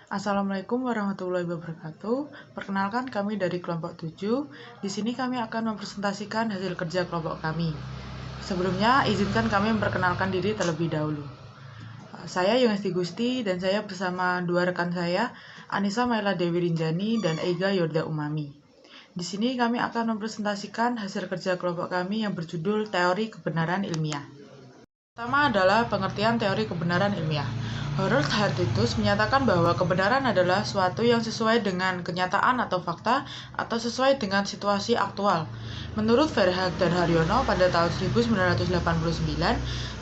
Assalamualaikum warahmatullahi wabarakatuh. Perkenalkan kami dari kelompok 7. Di sini kami akan mempresentasikan hasil kerja kelompok kami. Sebelumnya, izinkan kami memperkenalkan diri terlebih dahulu. Saya Yongesti Gusti dan saya bersama dua rekan saya, Anissa Maila Dewi Rinjani dan Eiga Yorda Umami. Di sini kami akan mempresentasikan hasil kerja kelompok kami yang berjudul Teori Kebenaran Ilmiah. Pertama adalah pengertian teori kebenaran ilmiah. Harold Hartitus menyatakan bahwa kebenaran adalah suatu yang sesuai dengan kenyataan atau fakta atau sesuai dengan situasi aktual. Menurut Verhaeghe dan Haryono pada tahun 1989,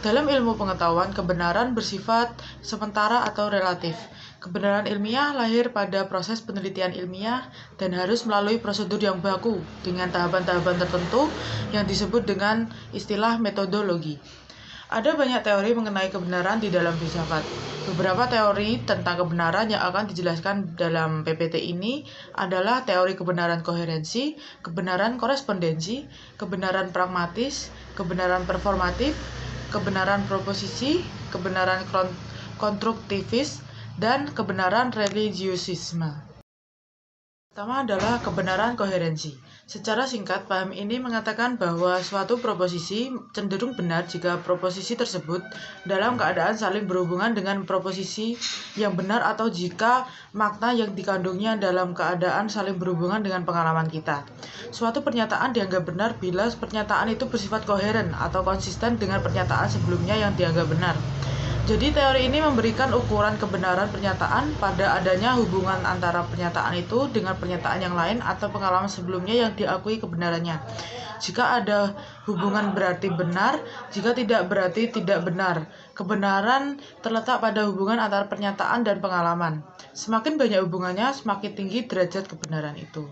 dalam ilmu pengetahuan kebenaran bersifat sementara atau relatif. Kebenaran ilmiah lahir pada proses penelitian ilmiah dan harus melalui prosedur yang baku dengan tahapan-tahapan tertentu yang disebut dengan istilah metodologi. Ada banyak teori mengenai kebenaran di dalam filsafat. Beberapa teori tentang kebenaran yang akan dijelaskan dalam PPT ini adalah teori kebenaran koherensi, kebenaran korespondensi, kebenaran pragmatis, kebenaran performatif, kebenaran proposisi, kebenaran konstruktivis, dan kebenaran religiusisme. Pertama adalah kebenaran koherensi. Secara singkat, paham ini mengatakan bahwa suatu proposisi cenderung benar jika proposisi tersebut dalam keadaan saling berhubungan dengan proposisi yang benar atau jika makna yang dikandungnya dalam keadaan saling berhubungan dengan pengalaman kita. Suatu pernyataan dianggap benar bila pernyataan itu bersifat koheren atau konsisten dengan pernyataan sebelumnya yang dianggap benar. Jadi teori ini memberikan ukuran kebenaran pernyataan pada adanya hubungan antara pernyataan itu dengan pernyataan yang lain atau pengalaman sebelumnya yang diakui kebenarannya. Jika ada hubungan berarti benar, jika tidak berarti tidak benar. Kebenaran terletak pada hubungan antara pernyataan dan pengalaman. Semakin banyak hubungannya, semakin tinggi derajat kebenaran itu.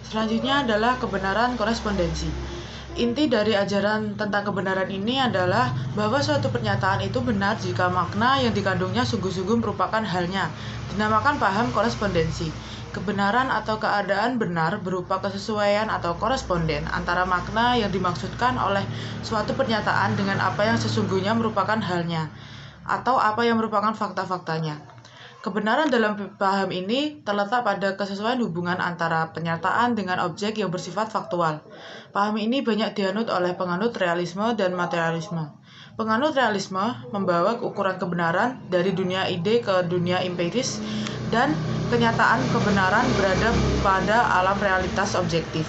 Selanjutnya adalah kebenaran korespondensi. Inti dari ajaran tentang kebenaran ini adalah bahwa suatu pernyataan itu benar jika makna yang dikandungnya sungguh-sungguh merupakan halnya. Dinamakan paham korespondensi. Kebenaran atau keadaan benar berupa kesesuaian atau koresponden antara makna yang dimaksudkan oleh suatu pernyataan dengan apa yang sesungguhnya merupakan halnya, atau apa yang merupakan fakta-faktanya. Kebenaran dalam paham ini terletak pada kesesuaian hubungan antara pernyataan dengan objek yang bersifat faktual. Paham ini banyak dianut oleh penganut realisme dan materialisme. Penganut realisme membawa ukuran kebenaran dari dunia ide ke dunia empiris dan kenyataan kebenaran berada pada alam realitas objektif.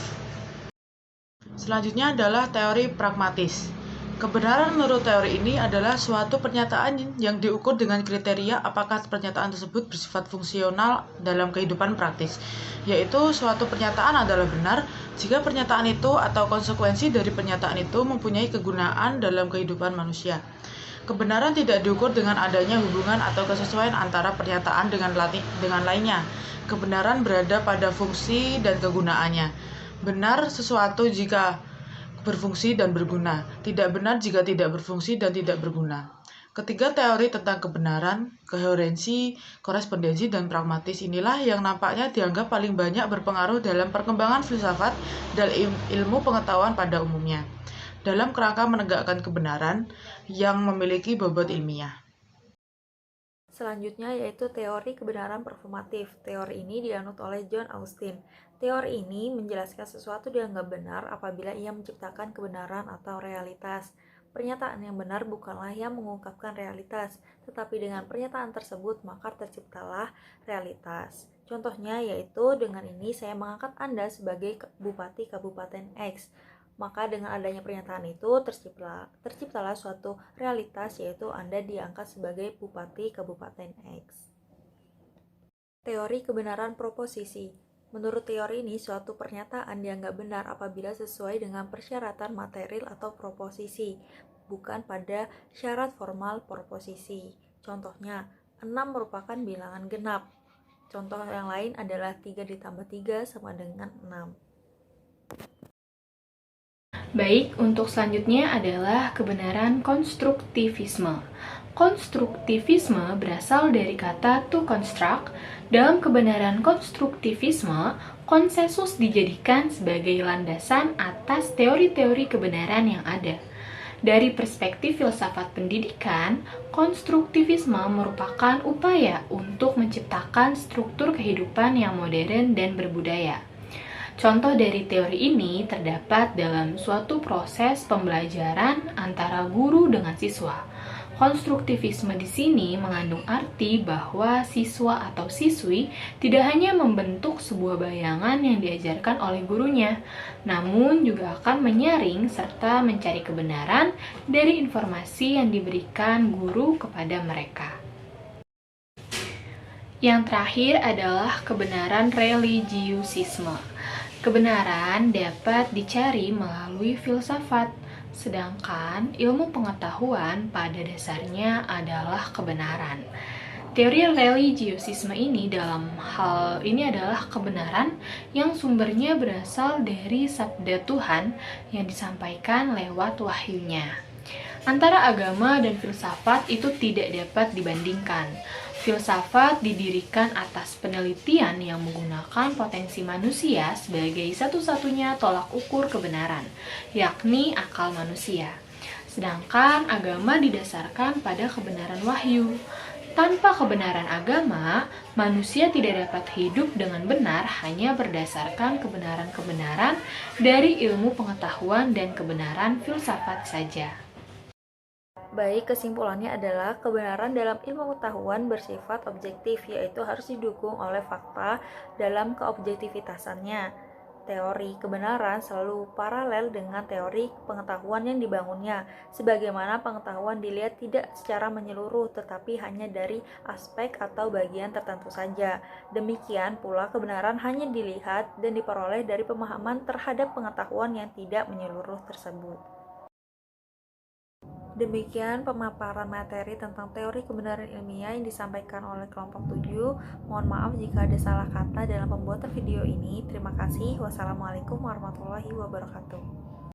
Selanjutnya adalah teori pragmatis. Kebenaran menurut teori ini adalah suatu pernyataan yang diukur dengan kriteria apakah pernyataan tersebut bersifat fungsional dalam kehidupan praktis, yaitu suatu pernyataan adalah benar jika pernyataan itu atau konsekuensi dari pernyataan itu mempunyai kegunaan dalam kehidupan manusia. Kebenaran tidak diukur dengan adanya hubungan atau kesesuaian antara pernyataan dengan lainnya. Kebenaran berada pada fungsi dan kegunaannya. Benar sesuatu jika berfungsi dan berguna, tidak benar jika tidak berfungsi dan tidak berguna. Ketiga teori tentang kebenaran, koherensi, korespondensi, dan pragmatis inilah yang nampaknya dianggap paling banyak berpengaruh dalam perkembangan filsafat dan ilmu pengetahuan pada umumnya, dalam kerangka menegakkan kebenaran yang memiliki bobot ilmiah. Selanjutnya yaitu teori kebenaran performatif. Teori ini dianut oleh John Austin. Teori ini menjelaskan sesuatu dianggap benar apabila ia menciptakan kebenaran atau realitas. Pernyataan yang benar bukanlah yang mengungkapkan realitas, tetapi dengan pernyataan tersebut maka terciptalah realitas. Contohnya yaitu dengan ini saya mengangkat Anda sebagai bupati Kabupaten X. Maka dengan adanya pernyataan itu terciptalah suatu realitas, yaitu Anda diangkat sebagai bupati Kabupaten X. Teori kebenaran proposisi. Menurut teori ini, suatu pernyataan dianggap benar apabila sesuai dengan persyaratan material atau proposisi, bukan pada syarat formal proposisi. Contohnya, 6 merupakan bilangan genap. Contoh yang lain adalah 3 ditambah 3 sama dengan 6. Baik, untuk selanjutnya adalah kebenaran konstruktivisme. Konstruktivisme berasal dari kata to construct. Dalam kebenaran konstruktivisme, konsensus dijadikan sebagai landasan atas teori-teori kebenaran yang ada. Dari perspektif filsafat pendidikan, konstruktivisme merupakan upaya untuk menciptakan struktur kehidupan yang modern dan berbudaya. Contoh dari teori ini terdapat dalam suatu proses pembelajaran antara guru dengan siswa. Konstruktivisme di sini mengandung arti bahwa siswa atau siswi tidak hanya membentuk sebuah bayangan yang diajarkan oleh gurunya, namun juga akan menyaring serta mencari kebenaran dari informasi yang diberikan guru kepada mereka. Yang terakhir adalah kebenaran religiusisme. Kebenaran dapat dicari melalui filsafat, sedangkan ilmu pengetahuan pada dasarnya adalah kebenaran. Teori religiusisme ini dalam hal ini adalah kebenaran yang sumbernya berasal dari sabda Tuhan yang disampaikan lewat wahyunya. Antara agama dan filsafat itu tidak dapat dibandingkan. Filsafat didirikan atas penelitian yang menggunakan potensi manusia sebagai satu-satunya tolak ukur kebenaran, yakni akal manusia. Sedangkan agama didasarkan pada kebenaran wahyu. Tanpa kebenaran agama, manusia tidak dapat hidup dengan benar hanya berdasarkan kebenaran-kebenaran dari ilmu pengetahuan dan kebenaran filsafat saja. Baik, kesimpulannya adalah kebenaran dalam ilmu pengetahuan bersifat objektif, yaitu harus didukung oleh fakta dalam keobjektivitasannya. Teori kebenaran selalu paralel dengan teori pengetahuan yang dibangunnya, sebagaimana pengetahuan dilihat tidak secara menyeluruh tetapi hanya dari aspek atau bagian tertentu saja. Demikian pula kebenaran hanya dilihat dan diperoleh dari pemahaman terhadap pengetahuan yang tidak menyeluruh tersebut. Demikian pemaparan materi tentang teori kebenaran ilmiah yang disampaikan oleh kelompok 7. Mohon maaf jika ada salah kata dalam pembuatan video ini. Terima kasih. Wassalamualaikum warahmatullahi wabarakatuh.